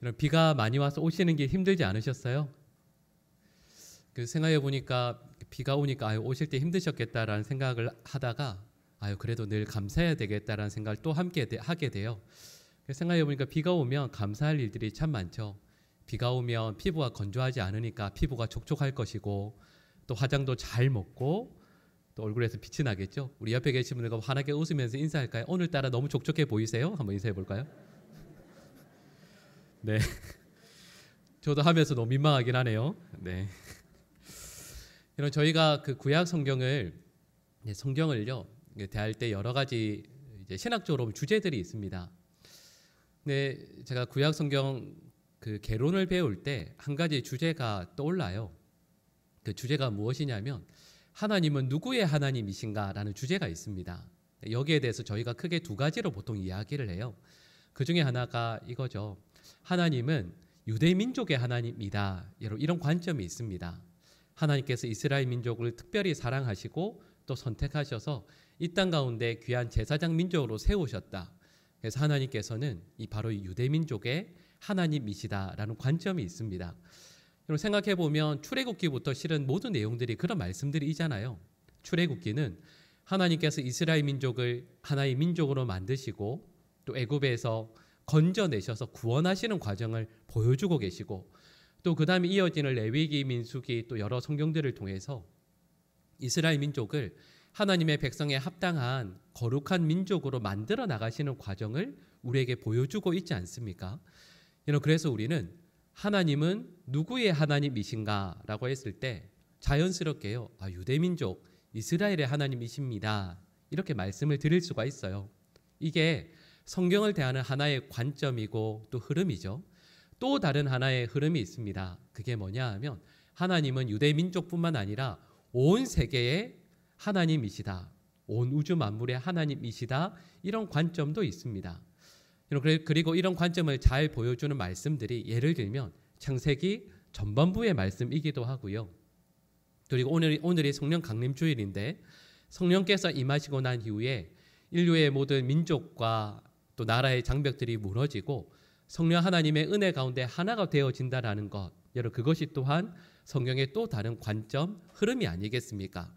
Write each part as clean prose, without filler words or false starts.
이런 비가 많이 와서 오시는 게 힘들지 않으셨어요? 그 생각해 보니까 비가 오니까 아유 오실 때 힘드셨겠다라는 생각을 하다가 아유 그래도 늘 감사해야 되겠다라는 생각을 또 함께 하게 돼요. 생각해 보니까 비가 오면 감사할 일들이 참 많죠. 비가 오면 피부가 건조하지 않으니까 피부가 촉촉할 것이고 또 화장도 잘 먹고 또 얼굴에서 빛이 나겠죠. 우리 옆에 계신 분들과 환하게 웃으면서 인사할까요? 오늘따라 너무 촉촉해 보이세요? 한번 인사해 볼까요? 네. 저도 하면서 너무 민망하긴 하네요. 네. 이런 저희가 그 구약 성경을요 대할 때 여러 가지 이제 신학적으로 주제들이 있습니다. 근데 제가 구약 성경 그 개론을 배울 때 한 가지 주제가 떠올라요. 그 주제가 무엇이냐면 하나님은 누구의 하나님이신가라는 주제가 있습니다. 여기에 대해서 저희가 크게 두 가지로 보통 이야기를 해요. 그 중에 하나가 이거죠. 하나님은 유대 민족의 하나님이다. 이런 관점이 있습니다. 하나님께서 이스라엘 민족을 특별히 사랑하시고 또 선택하셔서 이 땅 가운데 귀한 제사장 민족으로 세우셨다. 그래서 하나님께서는 바로 이 유대 민족의 하나님이시다라는 관점이 있습니다. 여러분 생각해 보면 출애굽기부터 실은 모든 내용들이 그런 말씀들이잖아요. 출애굽기는 하나님께서 이스라엘 민족을 하나의 민족으로 만드시고 또 애굽에서 건져내셔서 구원하시는 과정을 보여주고 계시고 또 그 다음에 이어지는 레위기, 민수기 또 여러 성경들을 통해서 이스라엘 민족을 하나님의 백성에 합당한 거룩한 민족으로 만들어 나가시는 과정을 우리에게 보여주고 있지 않습니까? 그래서 우리는 하나님은 누구의 하나님이신가 라고 했을 때 자연스럽게요. 유대민족 이스라엘의 하나님이십니다. 이렇게 말씀을 드릴 수가 있어요. 이게 성경을 대하는 하나의 관점이고 또 흐름이죠. 또 다른 하나의 흐름이 있습니다. 그게 뭐냐 하면 하나님은 유대민족뿐만 아니라 온 세계의 하나님이시다. 온 우주 만물의 하나님이시다. 이런 관점도 있습니다. 그리고 이런 관점을 잘 보여주는 말씀들이 예를 들면 창세기 전반부의 말씀이기도 하고요. 그리고 오늘이 성령 강림주일인데 성령께서 임하시고 난 이후에 인류의 모든 민족과 또 나라의 장벽들이 무너지고 성령 하나님의 은혜 가운데 하나가 되어진다라는 것, 여러분 그것이 또한 성경의 또 다른 관점, 흐름이 아니겠습니까?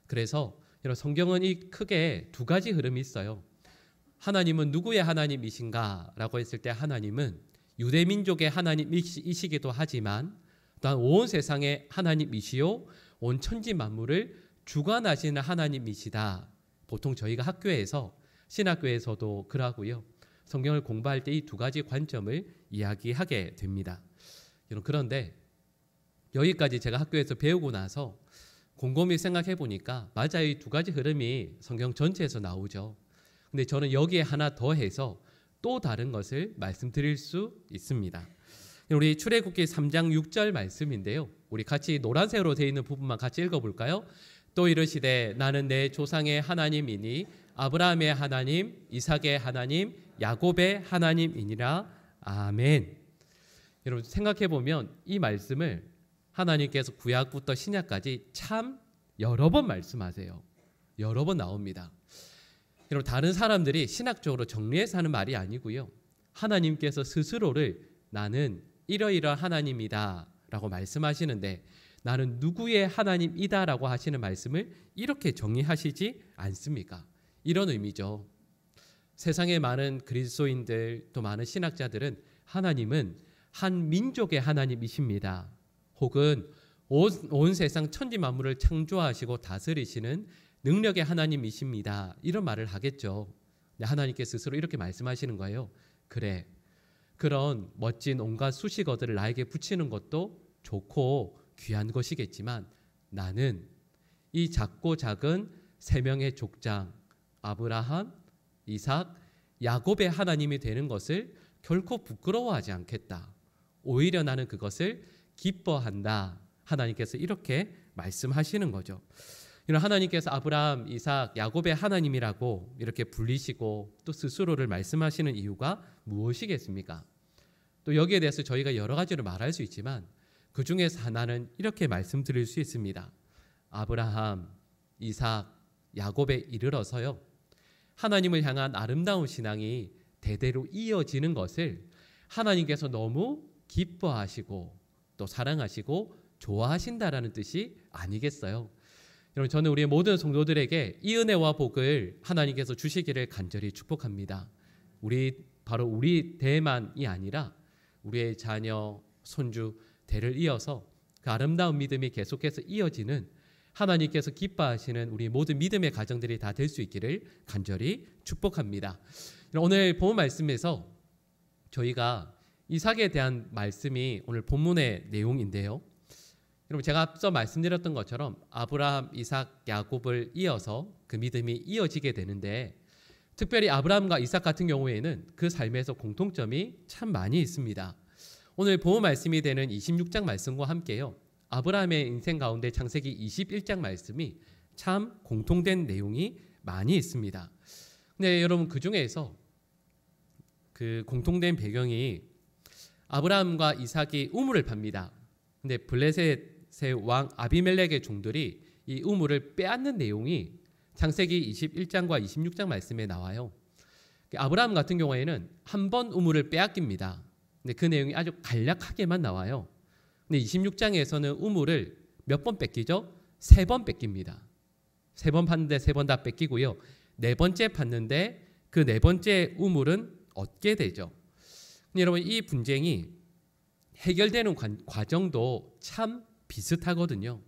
그래서 여러분 성경은 이 크게 두 가지 흐름이 있어요. 하나님은 누구의 하나님이신가? 라고 했을 때 하나님은 유대민족의 하나님이시기도 하지만 또한 온 세상의 하나님이시요 온 천지 만물을 주관하시는 하나님이시다. 보통 저희가 학교에서 신학교에서도 그러고요. 성경을 공부할 때 이 두 가지 관점을 이야기하게 됩니다. 그런데 여기까지 제가 학교에서 배우고 나서 곰곰이 생각해 보니까 맞아요. 이 두 가지 흐름이 성경 전체에서 나오죠. 근데 저는 여기에 하나 더해서 또 다른 것을 말씀드릴 수 있습니다. 우리 출애굽기 3장 6절 말씀인데요. 우리 같이 노란색으로 되어 있는 부분만 같이 읽어볼까요? 또 이르시되 나는 내 조상의 하나님이니 아브라함의 하나님, 이삭의 하나님, 야곱의 하나님이니라. 아멘. 여러분 생각해 보면 이 말씀을 하나님께서 구약부터 신약까지 참 여러 번 말씀하세요. 여러 번 나옵니다. 여러분 다른 사람들이 신학적으로 정리해서 하는 말이 아니고요. 하나님께서 스스로를 나는 이러이러한 하나님이다 라고 말씀하시는데 나는 누구의 하나님이다 라고 하시는 말씀을 이렇게 정의하시지 않습니까? 이런 의미죠. 세상의 많은 그리스도인들 또 많은 신학자들은 하나님은 한 민족의 하나님이십니다. 혹은 온 세상 천지 만물을 창조하시고 다스리시는 능력의 하나님이십니다. 이런 말을 하겠죠. 하나님께 스스로 이렇게 말씀하시는 거예요. 그래, 그런 멋진 온갖 수식어들을 나에게 붙이는 것도 좋고 귀한 것이겠지만 나는 이 작고 작은 세 명의 족장 아브라함, 이삭, 야곱의 하나님이 되는 것을 결코 부끄러워하지 않겠다. 오히려 나는 그것을 기뻐한다. 하나님께서 이렇게 말씀하시는 거죠. 하나님께서 아브라함, 이삭, 야곱의 하나님이라고 이렇게 불리시고 또 스스로를 말씀하시는 이유가 무엇이겠습니까? 또 여기에 대해서 저희가 여러 가지로 말할 수 있지만 그 중에서 하나는 이렇게 말씀드릴 수 있습니다. 아브라함, 이삭, 야곱에 이르러서요. 하나님을 향한 아름다운 신앙이 대대로 이어지는 것을 하나님께서 너무 기뻐하시고 또 사랑하시고 좋아하신다라는 뜻이 아니겠어요? 여러분, 저는 우리 모든 성도들에게 이 은혜와 복을 하나님께서 주시기를 간절히 축복합니다. 바로 우리 대만이 아니라 우리의 자녀, 손주 대를 이어서 그 아름다운 믿음이 계속해서 이어지는 하나님께서 기뻐하시는 우리 모든 믿음의 가정들이 다 될 수 있기를 간절히 축복합니다. 오늘 본 말씀에서 저희가 이삭에 대한 말씀이 오늘 본문의 내용인데요. 여러분, 제가 앞서 말씀드렸던 것처럼 아브라함, 이삭, 야곱을 이어서 그 믿음이 이어지게 되는데, 특별히 아브라함과 이삭 같은 경우에는 그 삶에서 공통점이 참 많이 있습니다. 오늘 본 말씀이 되는 26장 말씀과 함께요, 아브라함의 인생 가운데 창세기 21장 말씀이 참 공통된 내용이 많이 있습니다. 근데 여러분, 그 중에서 그 공통된 배경이 아브라함과 이삭이 우물을 팝니다. 근데 블레셋의 왕 아비멜렉의 종들이 이 우물을 빼앗는 내용이 창세기 21장과 26장 말씀에 나와요. 아브라함 같은 경우에는 한 번 우물을 빼앗깁니다. 근데 그 내용이 아주 간략하게만 나와요. 근데 26장에서는 우물을 몇 번 뺏기죠? 3번 뺏깁니다. 3번 팠는데 3번 다 뺏기고요. 4번째 팠는데 그 4번째 우물은 얻게 되죠. 여러분, 이 분쟁이 해결되는 과정도 참 비슷하거든요.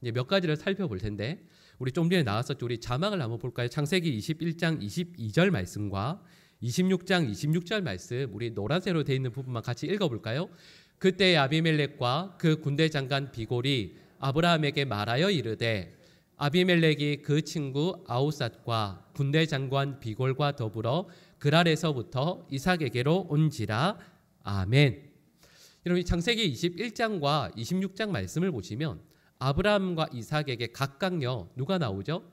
이제 몇 가지를 살펴볼 텐데, 우리 좀 전에 나왔었죠. 우리 자막을 한번 볼까요? 창세기 21장 22절 말씀과 26장 26절 말씀, 우리 노란색으로 되어 있는 부분만 같이 읽어볼까요? 그때 아비멜렉과 그 군대 장관 비골이 아브라함에게 말하여 이르되, 아비멜렉이 그 친구 아우삿과 군대 장관 비골과 더불어 그랄에서부터 이삭에게로 온지라. 아멘. 여러분, 창세기 21장과 26장 말씀을 보시면 아브라함과 이삭에게 각각요, 누가 나오죠?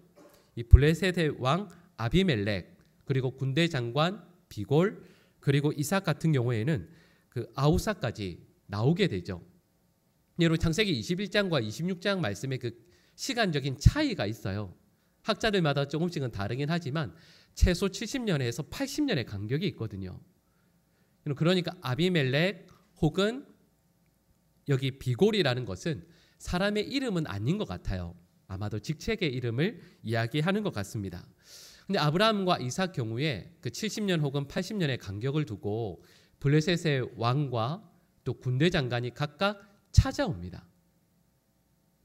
이 블레셋의 왕 아비멜렉, 그리고 군대 장관 비골, 그리고 이삭 같은 경우에는 그 아우삿까지 나오게 되죠. 여러분, 창세기 21장과 26장 말씀의 그 시간적인 차이가 있어요. 학자들마다 조금씩은 다르긴 하지만 최소 70년에서 80년의 간격이 있거든요. 그러니까 아비멜렉 혹은 여기 비골이라는 것은 사람의 이름은 아닌 것 같아요. 아마도 직책의 이름을 이야기하는 것 같습니다. 근데 아브라함과 이삭 경우에 그 70년 혹은 80년의 간격을 두고 블레셋의 왕과 또 군대 장관이 각각 찾아옵니다.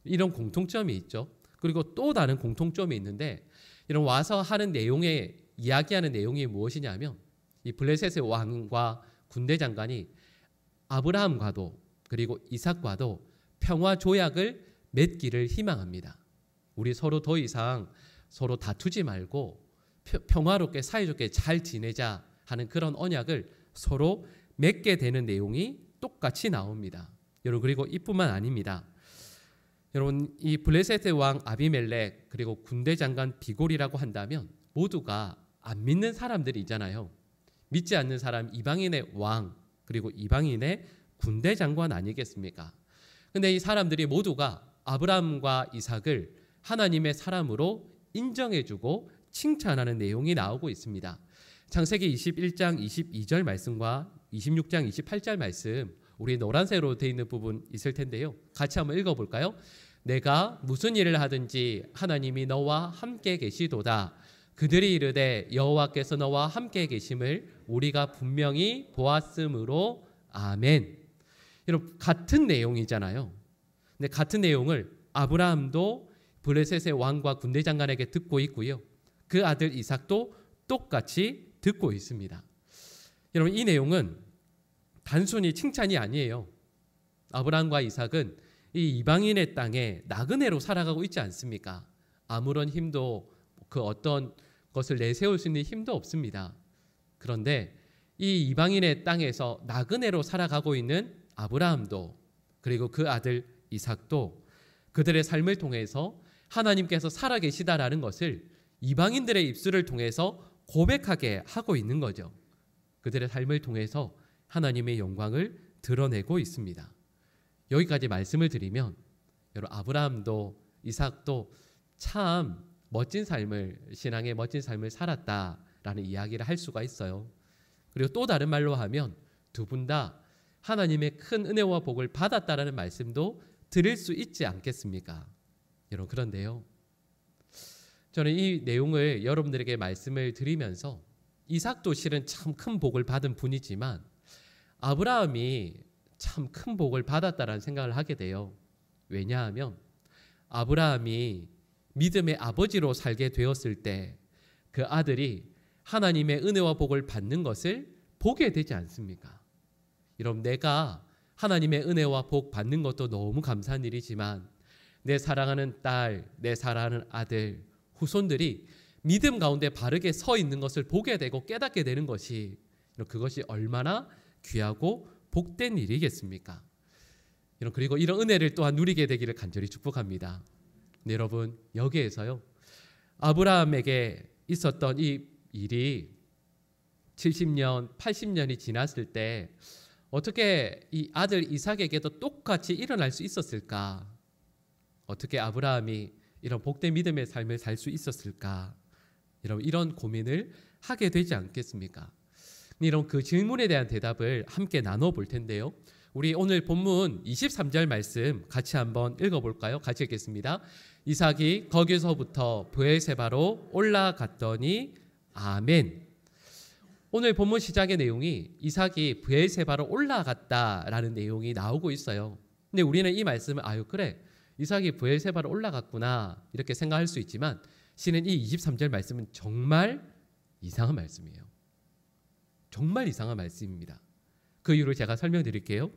이런 공통점이 있죠. 그리고 또 다른 공통점이 있는데, 이런 와서 하는 내용에 이야기하는 내용이 무엇이냐면, 이 블레셋의 왕과 군대 장관이 아브라함과도 그리고 이삭과도 평화 조약을 맺기를 희망합니다. 우리 서로 더 이상 서로 다투지 말고 평화롭게 사이좋게 잘 지내자 하는 그런 언약을 서로 맺게 되는 내용이 똑같이 나옵니다. 여러분, 그리고 이뿐만 아닙니다. 여러분, 이 블레셋의 왕 아비멜렉 그리고 군대 장관 비골이라고 한다면 모두가 안 믿는 사람들이잖아요. 믿지 않는 사람, 이방인의 왕 그리고 이방인의 군대 장관 아니겠습니까? 근데 이 사람들이 모두가 아브라함과 이삭을 하나님의 사람으로 인정해주고 칭찬하는 내용이 나오고 있습니다. 창세기 21장 22절 말씀과 26장 28절 말씀, 우리 노란색으로 되어 있는 부분 있을 텐데요. 같이 한번 읽어볼까요? 내가 무슨 일을 하든지 하나님이 너와 함께 계시도다. 그들이 이르되 여호와께서 너와 함께 계심을 우리가 분명히 보았으므로. 아멘. 여러분, 같은 내용이잖아요. 근데 같은 내용을 아브라함도 블레셋의 왕과 군대 장관에게 듣고 있고요. 그 아들 이삭도 똑같이 듣고 있습니다. 여러분, 이 내용은 단순히 칭찬이 아니에요. 아브라함과 이삭은 이 이방인의 땅에 나그네로 살아가고 있지 않습니까? 아무런 힘도, 그 어떤 것을 내세울 수 있는 힘도 없습니다. 그런데 이 이방인의 땅에서 나그네로 살아가고 있는 아브라함도 그리고 그 아들 이삭도 그들의 삶을 통해서 하나님께서 살아계시다라는 것을 이방인들의 입술을 통해서 고백하게 하고 있는 거죠. 그들의 삶을 통해서 하나님의 영광을 드러내고 있습니다. 여기까지 말씀을 드리면 여러분, 아브라함도 이삭도 참 멋진 삶을, 신앙의 멋진 삶을 살았다라는 이야기를 할 수가 있어요. 그리고 또 다른 말로 하면 두 분 다 하나님의 큰 은혜와 복을 받았다라는 말씀도 드릴 수 있지 않겠습니까? 여러분, 그런데요, 저는 이 내용을 여러분들에게 말씀을 드리면서 이삭도 실은 참 큰 복을 받은 분이지만 아브라함이 참 큰 복을 받았다라는 생각을 하게 돼요. 왜냐하면 아브라함이 믿음의 아버지로 살게 되었을 때 그 아들이 하나님의 은혜와 복을 받는 것을 보게 되지 않습니까? 여러분, 내가 하나님의 은혜와 복 받는 것도 너무 감사한 일이지만 내 사랑하는 딸, 내 사랑하는 아들, 후손들이 믿음 가운데 바르게 서 있는 것을 보게 되고 깨닫게 되는 것이, 그것이 얼마나 귀하고 복된 일이겠습니까? 그리고 이런 은혜를 또한 누리게 되기를 간절히 축복합니다. 네, 여러분, 여기에서요, 아브라함에게 있었던 이 일이 70년, 80년이 지났을 때 어떻게 이 아들 이삭에게도 똑같이 일어날 수 있었을까? 어떻게 아브라함이 이런 복된 믿음의 삶을 살 수 있었을까? 여러분, 이런 고민을 하게 되지 않겠습니까? 이런 그 질문에 대한 대답을 함께 나눠볼 텐데요, 우리 오늘 본문 23절 말씀 같이 한번 읽어볼까요? 같이 읽겠습니다. 이삭이 거기서부터 브엘세바로 올라갔더니 아멘. 오늘 본문 시작의 내용이 이삭이 브엘세바로 올라갔다라는 내용이 나오고 있어요. 근데 우리는 이 말씀을 그래, 이삭이 브엘세바로 올라갔구나 이렇게 생각할 수 있지만 실은 이 23절 말씀은 정말 이상한 말씀이에요. 정말 이상한 말씀입니다. 그 이유를 제가 설명드릴게요.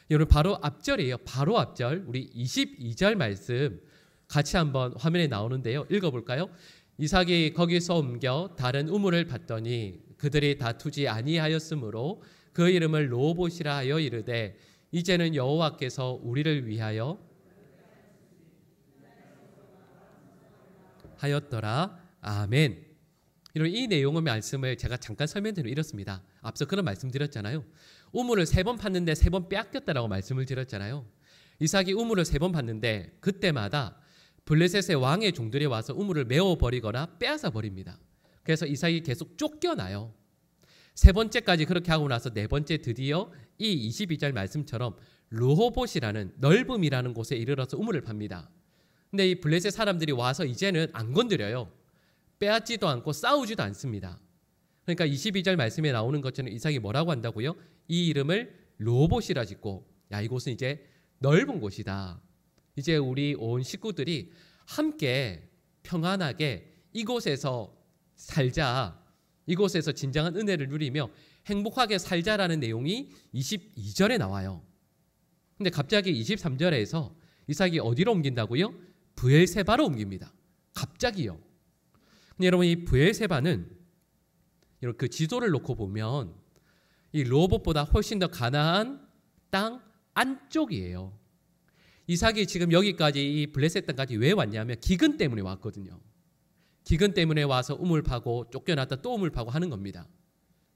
여러분, 바로 앞절이에요. 바로 앞절, 우리 22절 말씀 같이 한번 화면에 나오는데요, 읽어볼까요? 이삭이 거기서 옮겨 다른 우물을 봤더니 그들이 다투지 아니하였으므로 그 이름을 르호봇이라 하여 이르되 이제는 여호와께서 우리를 위하여 하였더라. 아멘. 이 내용의 말씀을 제가 잠깐 설명드리면 이렇습니다. 앞서 그런 말씀 드렸잖아요. 우물을 3번 팠는데 3번 빼앗겼다라고 말씀을 드렸잖아요. 이삭이 우물을 3번 팠는데 그때마다 블레셋의 왕의 종들이 와서 우물을 메워버리거나 빼앗아 버립니다. 그래서 이삭이 계속 쫓겨나요. 3번째까지 그렇게 하고 나서 4번째 드디어 이 22절 말씀처럼 르호봇이라는 넓음이라는 곳에 이르러서 우물을 팝니다. 근데 이 블레셋 사람들이 와서 이제는 안 건드려요. 빼앗지도 않고 싸우지도 않습니다. 그러니까 22절 말씀에 나오는 것처럼 이삭이 뭐라고 한다고요? 이 이름을 르호봇이라 짓고, 이곳은 이제 넓은 곳이다. 이제 우리 온 식구들이 함께 평안하게 이곳에서 살자, 이곳에서 진정한 은혜를 누리며 행복하게 살자라는 내용이 22절에 나와요. 근데 갑자기 23절에서 이삭이 어디로 옮긴다고요? 브엘세바로 옮깁니다. 갑자기요. 근데 여러분, 이 브엘세바는 그 지도를 놓고 보면 이 르호봇보다 훨씬 더 가나안 땅 안쪽이에요. 이삭이 지금 여기까지 이 블레셋 땅까지 왜 왔냐면 기근 때문에 왔거든요. 기근 때문에 와서 우물 파고 쫓겨났다 또 우물 파고 하는 겁니다.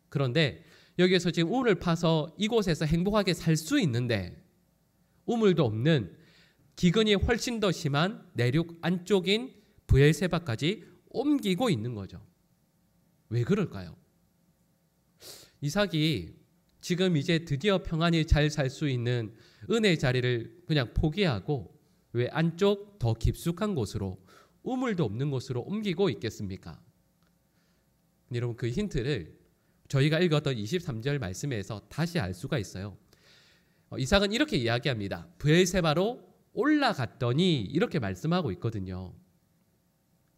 그런데 여기에서 지금 우물을 파서 이곳에서 행복하게 살 수 있는데 우물도 없는 기근이 훨씬 더 심한 내륙 안쪽인 브엘세바까지 옮기고 있는 거죠. 왜 그럴까요? 이삭이 지금 이제 드디어 평안히 잘 살 수 있는 은혜의 자리를 그냥 포기하고 왜 안쪽 더 깊숙한 곳으로, 우물도 없는 곳으로 옮기고 있겠습니까? 여러분, 그 힌트를 저희가 읽었던 23절 말씀에서 다시 알 수가 있어요. 이삭은 이렇게 이야기합니다. 브엘세바로 올라갔더니 이렇게 말씀하고 있거든요.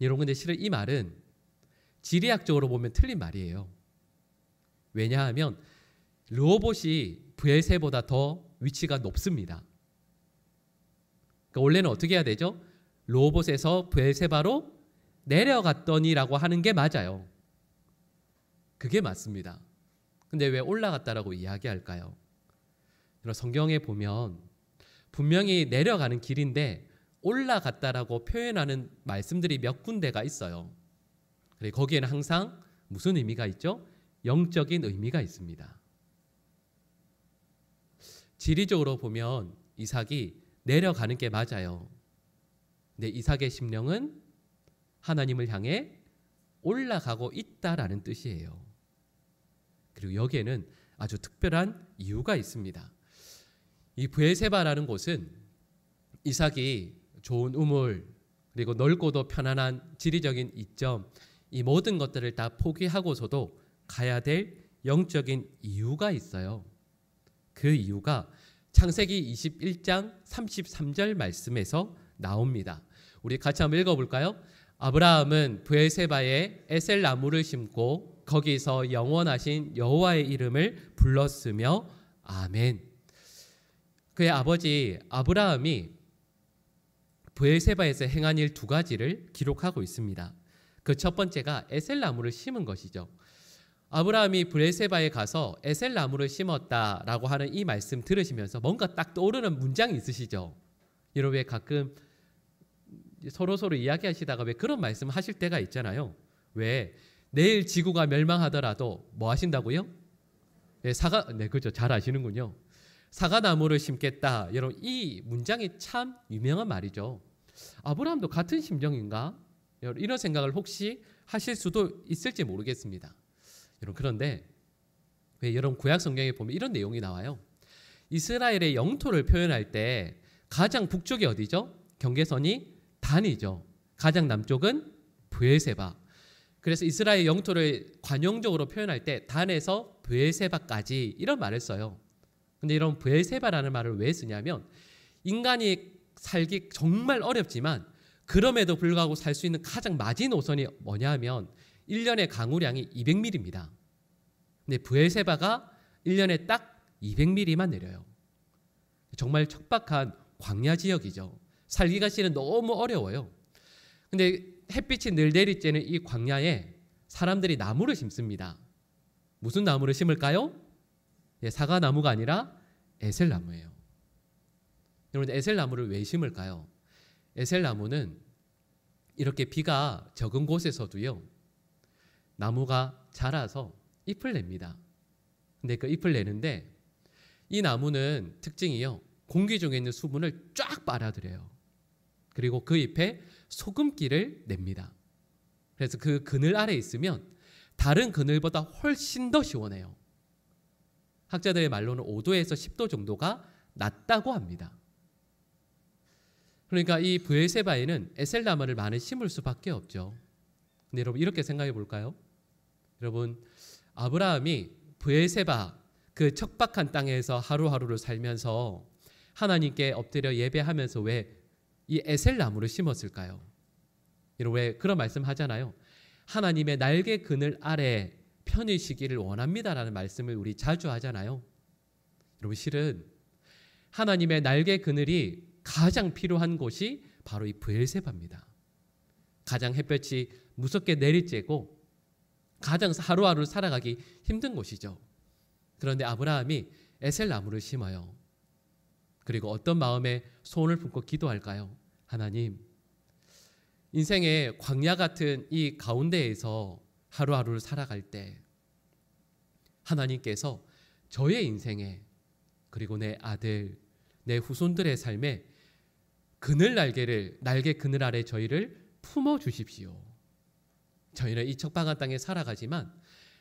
여러분, 근데 실은 이 말은 지리학적으로 보면 틀린 말이에요. 왜냐하면 르호봇이 브엘세보다 더 위치가 높습니다. 그러니까 원래는 어떻게 해야 되죠? 르호봇에서 브엘세바로 내려갔더니라고 하는 게 맞아요. 그게 맞습니다. 근데 왜 올라갔다라고 이야기할까요? 성경에 보면 분명히 내려가는 길인데 올라갔다라고 표현하는 말씀들이 몇 군데가 있어요. 거기에는 항상 무슨 의미가 있죠? 영적인 의미가 있습니다. 지리적으로 보면 이삭이 내려가는 게 맞아요. 근데 이삭의 심령은 하나님을 향해 올라가고 있다라는 뜻이에요. 그리고 여기에는 아주 특별한 이유가 있습니다. 이 브엘세바라는 곳은 이삭이 좋은 우물 그리고 넓고도 편안한 지리적인 이점 이 모든 것들을 다 포기하고서도 가야 될 영적인 이유가 있어요. 그 이유가 창세기 21장 33절 말씀에서 나옵니다. 우리 같이 한번 읽어볼까요? 아브라함은 브엘세바에 에셀 나무를 심고 거기서 영원하신 여호와의 이름을 불렀으며 아멘. 그의 아버지 아브라함이 브엘세바에서 행한 일 두 가지를 기록하고 있습니다. 그 첫 번째가 에셀 나무를 심은 것이죠. 아브라함이 브엘세바에 가서 에셀 나무를 심었다라고 하는 이 말씀 들으시면서 뭔가 딱 떠오르는 문장이 있으시죠? 여러분 왜 가끔 서로 이야기하시다가 왜 그런 말씀 하실 때가 있잖아요. 왜 내일 지구가 멸망하더라도 뭐 하신다고요? 네, 그렇죠. 잘 아시는군요. 사과나무를 심겠다. 여러분 이 문장이 참 유명한 말이죠. 아브라함도 같은 심정인가? 여러분 이런 생각을 혹시 하실 수도 있을지 모르겠습니다. 여러분 그런데 왜 여러분 구약 성경에 보면 이런 내용이 나와요. 이스라엘의 영토를 표현할 때 가장 북쪽이 어디죠? 경계선이 단이죠. 가장 남쪽은 브엘세바. 그래서 이스라엘 영토를 관용적으로 표현할 때 단에서 브엘세바까지 이런 말을 써요. 근데 이런 브엘세바라는 말을 왜 쓰냐면 인간이 살기 정말 어렵지만 그럼에도 불구하고 살 수 있는 가장 마지노선이 뭐냐면 1년의 강우량이 200mm입니다. 근데 브엘세바가 1년에 딱 200mm만 내려요. 정말 척박한 광야 지역이죠. 살기가 실은 너무 어려워요. 근데 햇빛이 늘 내리쬐는 이 광야에 사람들이 나무를 심습니다. 무슨 나무를 심을까요? 사과나무가 아니라 에셀나무예요. 여러분 에셀나무를 왜 심을까요? 에셀나무는 이렇게 비가 적은 곳에서도요 나무가 자라서 잎을 냅니다. 근데 그 잎을 내는데 이 나무는 특징이요 공기 중에 있는 수분을 쫙 빨아들여요. 그리고 그 잎에 소금기를 냅니다. 그래서 그 그늘 아래 있으면 다른 그늘보다 훨씬 더 시원해요. 학자들의 말로는 5도에서 10도 정도가 낮다고 합니다. 그러니까 이 브엘세바에는 에셀나무를 많이 심을 수밖에 없죠. 근데 여러분 이렇게 생각해 볼까요? 여러분 아브라함이 브엘세바 그 척박한 땅에서 하루하루를 살면서 하나님께 엎드려 예배하면서 왜 이 에셀나무를 심었을까요? 여러분 왜 그런 말씀 하잖아요. 하나님의 날개 그늘 아래 편히 쉬기를 원합니다라는 말씀을 우리 자주 하잖아요. 여러분 실은 하나님의 날개 그늘이 가장 필요한 곳이 바로 이 브엘세바입니다. 가장 햇볕이 무섭게 내리쬐고 가장 하루하루 살아가기 힘든 곳이죠. 그런데 아브라함이 에셀나무를 심어요. 그리고 어떤 마음에 소원을 품고 기도할까요? 하나님, 인생의 광야 같은 이 가운데에서 하루하루를 살아갈 때 하나님께서 저의 인생에 그리고 내 아들, 내 후손들의 삶에 날개 그늘 아래 저희를 품어 주십시오. 저희는 이 척박한 땅에 살아가지만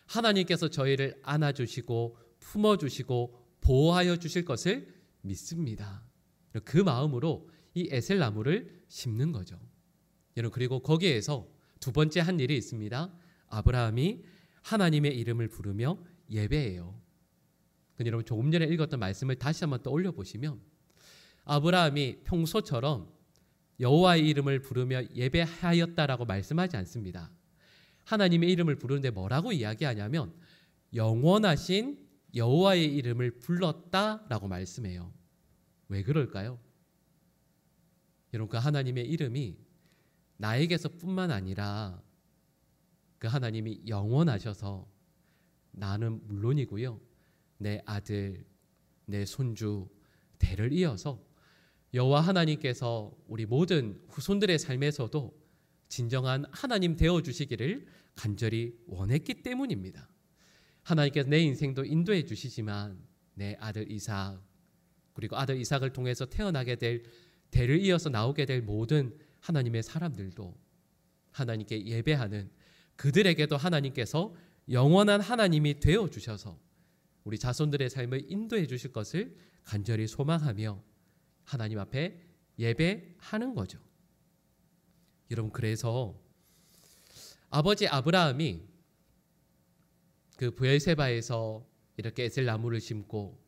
하나님께서 저희를 안아주시고 품어주시고 보호하여 주실 것을 믿습니다. 그 마음으로 이 에셀나무를 심는 거죠. 여러분 그리고 거기에서 두 번째 한 일이 있습니다. 아브라함이 하나님의 이름을 부르며 예배해요. 근데 여러분 조금 전에 읽었던 말씀을 다시 한번 떠올려 보시면 아브라함이 평소처럼 여호와의 이름을 부르며 예배하였다라고 말씀하지 않습니다. 하나님의 이름을 부르는데 뭐라고 이야기하냐면 영원하신 여호와의 이름을 불렀다라고 말씀해요. 왜 그럴까요? 여러분 그 하나님의 이름이 나에게서뿐만 아니라 그 하나님이 영원하셔서 나는 물론이고요. 내 아들, 내 손주 대를 이어서 여호와 하나님께서 우리 모든 후손들의 삶에서도 진정한 하나님 되어주시기를 간절히 원했기 때문입니다. 하나님께서 내 인생도 인도해 주시지만 내 아들 이삭 그리고 아들 이삭을 통해서 태어나게 될 대를 이어서 나오게 될 모든 하나님의 사람들도 하나님께 예배하는 그들에게도 하나님께서 영원한 하나님이 되어주셔서 우리 자손들의 삶을 인도해 주실 것을 간절히 소망하며 하나님 앞에 예배하는 거죠. 여러분, 그래서 아버지 아브라함이 그 브엘세바에서 이렇게 에셀나무를 심고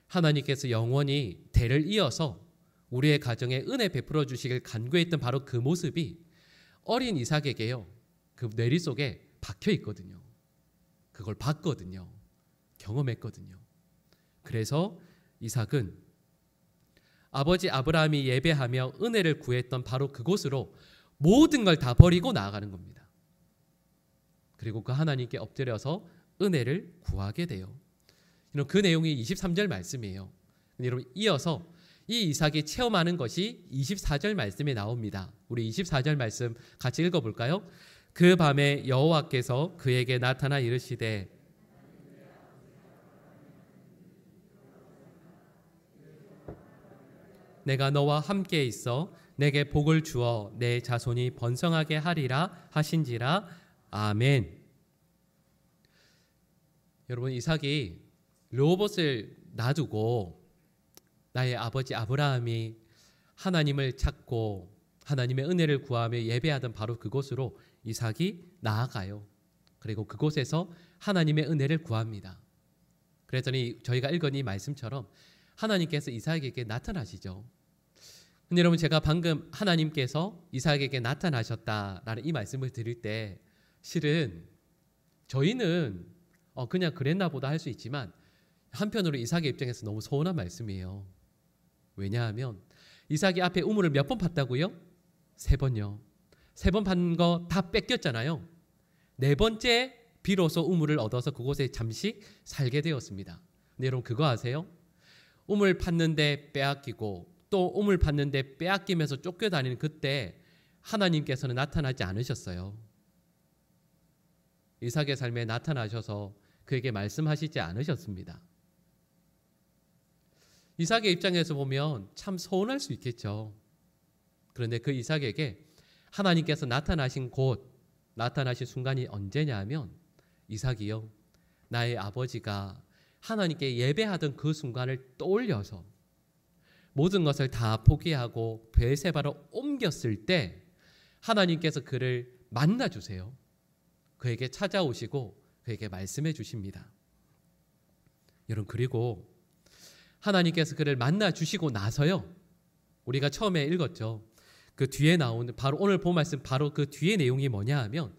하나님께서 영원히 대를 이어서 우리의 가정에 은혜 베풀어 주시길 간구했던 바로 그 모습이 어린 이삭에게요, 그 뇌리 속에 박혀 있거든요. 그걸 봤거든요. 경험했거든요. 그래서 이삭은 아버지 아브라함이 예배하며 은혜를 구했던 바로 그곳으로 모든 걸 다 버리고 나아가는 겁니다. 그리고 그 하나님께 엎드려서 은혜를 구하게 돼요. 그 내용이 23절 말씀이에요. 여러분, 이어서 이 이삭이 체험하는 것이 24절 말씀에 나옵니다. 우리 24절 말씀 같이 읽어볼까요? 그 밤에 여호와께서 그에게 나타나 이르시되 내가 너와 함께 있어 내게 복을 주어 내 자손이 번성하게 하리라 하신지라. 아멘. 여러분, 이삭이 르호봇을 놔두고 나의 아버지 아브라함이 하나님을 찾고 하나님의 은혜를 구하며 예배하던 바로 그곳으로 이삭이 나아가요. 그리고 그곳에서 하나님의 은혜를 구합니다. 그랬더니 저희가 읽은 이 말씀처럼 하나님께서 이삭에게 나타나시죠. 근데 여러분, 제가 방금 하나님께서 이삭에게 나타나셨다라는 이 말씀을 드릴 때 실은 저희는 그냥 그랬나 보다 할 수 있지만 한편으로 이삭의 입장에서 너무 서운한 말씀이에요. 왜냐하면 이삭이 앞에 우물을 몇 번 팠다고요? 3번요. 3번 판 거 다 뺏겼잖아요. 4번째 비로소 우물을 얻어서 그곳에 잠시 살게 되었습니다. 근데 여러분, 그거 아세요? 우물 팠는데 빼앗기고 또 우물 팠는데 빼앗기면서 쫓겨다니는 그때 하나님께서는 나타나지 않으셨어요. 이삭의 삶에 나타나셔서 그에게 말씀하시지 않으셨습니다. 이삭의 입장에서 보면 참 서운할 수 있겠죠. 그런데 그 이삭에게 하나님께서 나타나신 곳, 나타나신 순간이 언제냐 하면 이삭이요, 나의 아버지가 하나님께 예배하던 그 순간을 떠올려서 모든 것을 다 포기하고 브엘세바로 옮겼을 때 하나님께서 그를 만나주세요. 그에게 찾아오시고 그에게 말씀해 주십니다. 여러분, 그리고 하나님께서 그를 만나 주시고 나서요, 우리가 처음에 읽었죠. 그 뒤에 나오는 바로 오늘 본 말씀 바로 그 뒤에 내용이 뭐냐 하면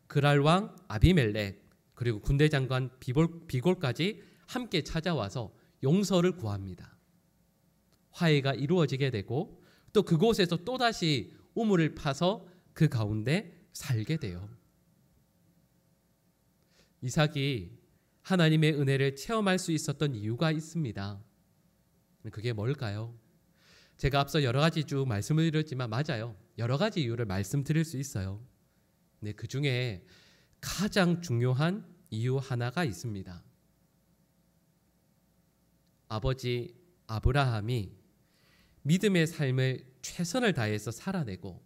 그랄 왕 아비멜렉 그리고 군대 장관 비골까지 함께 찾아와서 용서를 구합니다. 화해가 이루어지게 되고 또 그곳에서 또다시 우물을 파서 그 가운데 살게 돼요. 이삭이 하나님의 은혜를 체험할 수 있었던 이유가 있습니다. 그게 뭘까요? 제가 앞서 여러 가지 쭉 말씀을 드렸지만 맞아요. 여러 가지 이유를 말씀드릴 수 있어요. 네, 그 중에 가장 중요한 이유 하나가 있습니다. 아버지 아브라함이 믿음의 삶을 최선을 다해서 살아내고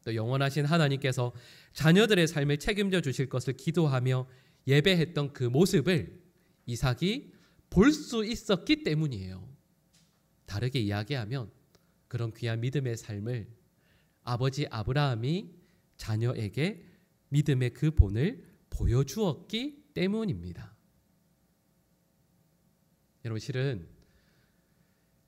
또 영원하신 하나님께서 자녀들의 삶을 책임져 주실 것을 기도하며 예배했던 그 모습을 이삭이 볼 수 있었기 때문이에요. 다르게 이야기하면 그런 귀한 믿음의 삶을 아버지 아브라함이 자녀에게 믿음의 그 본을 보여주었기 때문입니다. 여러분, 실은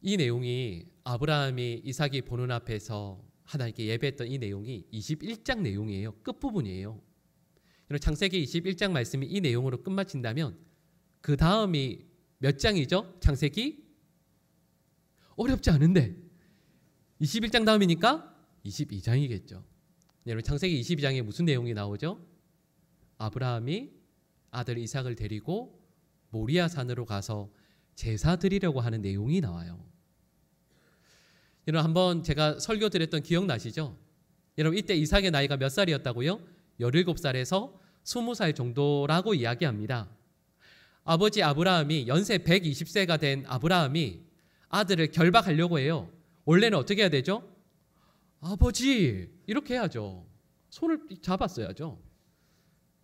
이 내용이 아브라함이 이삭이 보는 앞에서 하나님께 예배했던 이 내용이 21장 내용이에요. 끝부분이에요. 여러분, 창세기 21장 말씀이 이 내용으로 끝마친다면 그 다음이 몇 장이죠? 창세기? 어렵지 않은데 21장 다음이니까 22장이겠죠. 여러분, 창세기 22장에 무슨 내용이 나오죠? 아브라함이 아들 이삭을 데리고 모리아 산으로 가서 제사 드리려고 하는 내용이 나와요. 여러분, 한번 제가 설교 드렸던 기억나시죠? 여러분, 이때 이삭의 나이가 몇 살이었다고요? 17살에서 20살 정도라고 이야기합니다. 아버지 아브라함이 연세 120세가 된 아브라함이 아들을 결박하려고 해요. 원래는 어떻게 해야 되죠? 아버지 이렇게 해야죠. 손을 잡았어야죠.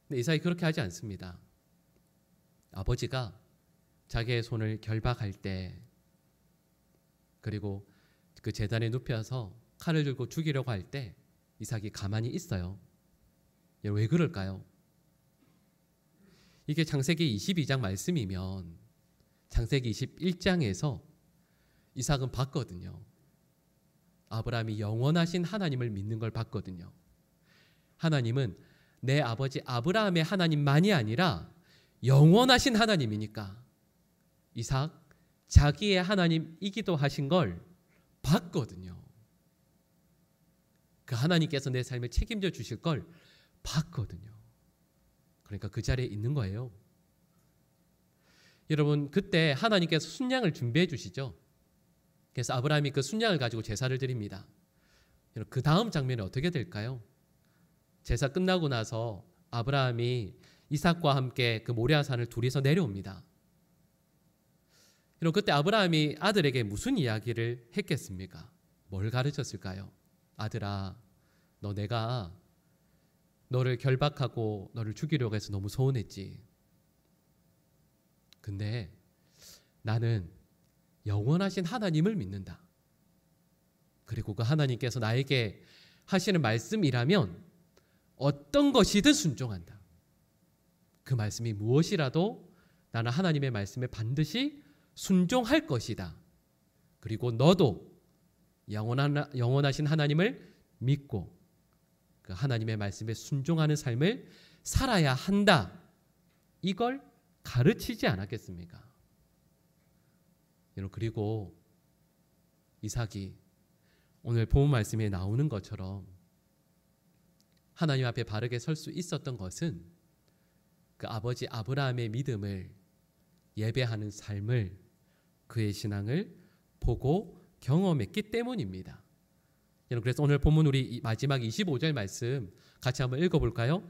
근데 이삭이 그렇게 하지 않습니다. 아버지가 자기의 손을 결박할 때, 그리고 그 제단에 눕혀서 칼을 들고 죽이려고 할 때 이삭이 가만히 있어요. 왜 그럴까요? 이게 창세기 22장 말씀이면 창세기 21장에서 이삭은 봤거든요. 아브라함이 영원하신 하나님을 믿는 걸 봤거든요. 하나님은 내 아버지 아브라함의 하나님만이 아니라 영원하신 하나님이니까 이삭 자기의 하나님이기도 하신 걸 봤거든요. 그 하나님께서 내 삶을 책임져 주실 걸 봤거든요. 그러니까 그 자리에 있는 거예요. 여러분, 그때 하나님께서 순양을 준비해 주시죠. 그래서 아브라함이 그 순양을 가지고 제사를 드립니다. 그 다음 장면이 어떻게 될까요? 제사 끝나고 나서 아브라함이 이삭과 함께 그 모리아산을 둘이서 내려옵니다. 여러분, 그때 아브라함이 아들에게 무슨 이야기를 했겠습니까? 뭘 가르쳤을까요? 아들아, 내가 너를 결박하고 너를 죽이려고 해서 너무 서운했지. 근데 나는 영원하신 하나님을 믿는다. 그리고 그 하나님께서 나에게 하시는 말씀이라면 어떤 것이든 순종한다. 그 말씀이 무엇이라도 나는 하나님의 말씀에 반드시 순종할 것이다. 그리고 너도 영원하신 하나님을 믿고 그 하나님의 말씀에 순종하는 삶을 살아야 한다. 이걸 가르치지 않았겠습니까? 그리고 이삭이 오늘 본 말씀에 나오는 것처럼 하나님 앞에 바르게 설 수 있었던 것은 그 아버지 아브라함의 믿음을 예배하는 삶을, 그의 신앙을 보고 경험했기 때문입니다. 그래서 오늘 본문 우리 마지막 25절 말씀 같이 한번 읽어볼까요?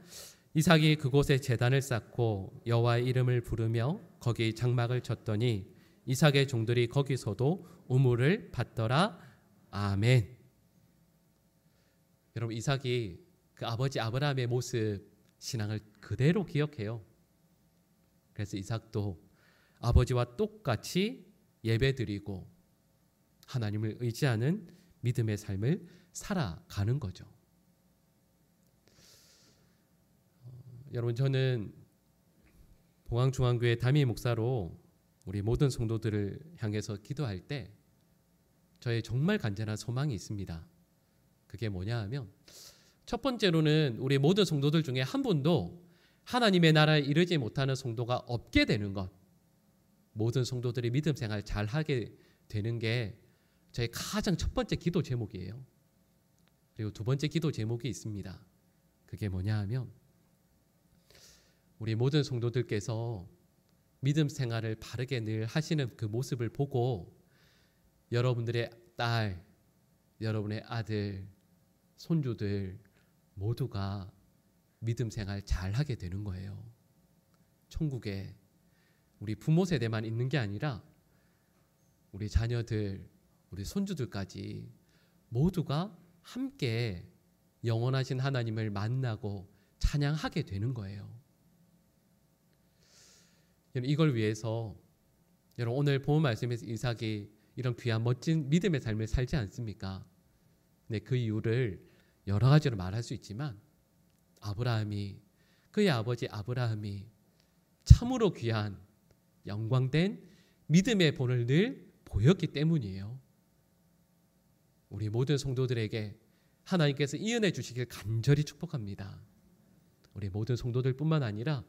이삭이 그곳에 제단을 쌓고 여호와의 이름을 부르며 거기 장막을 쳤더니 이삭의 종들이 거기서도 우물을 받더라. 아멘. 여러분, 이삭이 그 아버지 아브라함의 모습, 신앙을 그대로 기억해요. 그래서 이삭도 아버지와 똑같이 예배드리고 하나님을 의지하는 믿음의 삶을 살아가는 거죠. 여러분, 저는 봉황중앙교회 담임 목사로 우리 모든 성도들을 향해서 기도할 때 저의 정말 간절한 소망이 있습니다. 그게 뭐냐 하면, 첫 번째로는 우리 모든 성도들 중에 한 분도 하나님의 나라에 이르지 못하는 성도가 없게 되는 것, 모든 성도들이 믿음 생활 잘 하게 되는 게 저의 가장 첫 번째 기도 제목이에요. 그리고 두 번째 기도 제목이 있습니다. 그게 뭐냐 하면, 우리 모든 성도들께서 믿음 생활을 바르게 늘 하시는 그 모습을 보고 여러분들의 딸, 여러분의 아들, 손주들 모두가 믿음 생활 잘 하게 되는 거예요. 천국에 우리 부모 세대만 있는 게 아니라 우리 자녀들, 우리 손주들까지 모두가 함께 영원하신 하나님을 만나고 찬양하게 되는 거예요. 이걸 위해서 여러분, 오늘 본 말씀에서 이삭이 이런 귀한 멋진 믿음의 삶을 살지 않습니까? 네, 그 이유를 여러 가지로 말할 수 있지만 아브라함이, 그의 아버지 아브라함이 참으로 귀한 영광된 믿음의 본을 늘 보였기 때문이에요. 우리 모든 성도들에게 하나님께서 이 은혜 주시길 간절히 축복합니다. 우리 모든 성도들뿐만 아니라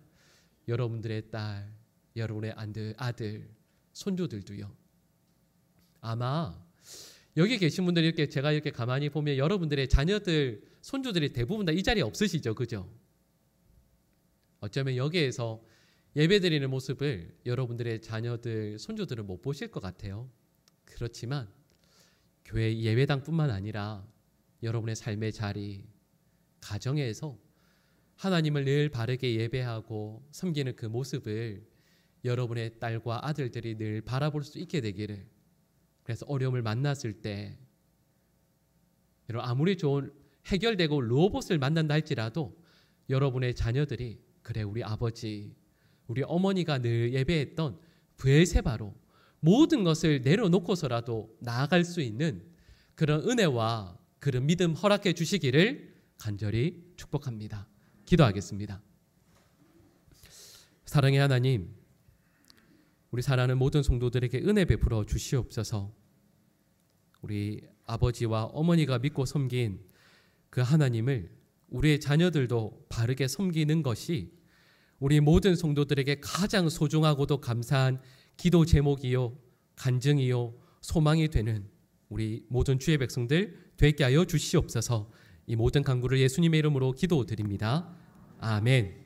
여러분들의 딸, 여러분의 아들, 손주들도요. 아마 여기 계신 분들이 이렇게 제가 이렇게 가만히 보면 여러분들의 자녀들, 손주들이 대부분 다 이 자리에 없으시죠, 그죠? 어쩌면 여기에서 예배드리는 모습을 여러분들의 자녀들, 손주들은 못 보실 것 같아요. 그렇지만 교회 예배당뿐만 아니라 여러분의 삶의 자리, 가정에서 하나님을 늘 바르게 예배하고 섬기는 그 모습을 여러분의 딸과 아들들이 늘 바라볼 수 있게 되기를, 그래서 어려움을 만났을 때 여러분, 아무리 좋은 해결되고 로봇을 만난다 할지라도 여러분의 자녀들이, 그래 우리 아버지, 우리 어머니가 늘 예배했던 브엘세바로 모든 것을 내려놓고서라도 나아갈 수 있는 그런 은혜와 그런 믿음 허락해 주시기를 간절히 축복합니다. 기도하겠습니다. 사랑의 하나님, 우리 사랑하는 모든 성도들에게 은혜 베풀어 주시옵소서. 우리 아버지와 어머니가 믿고 섬긴 그 하나님을 우리의 자녀들도 바르게 섬기는 것이 우리 모든 성도들에게 가장 소중하고도 감사한 기도 제목이요, 간증이요, 소망이 되는 우리 모든 주의 백성들 되게 하여 주시옵소서. 이 모든 간구를 예수님의 이름으로 기도드립니다. 아멘.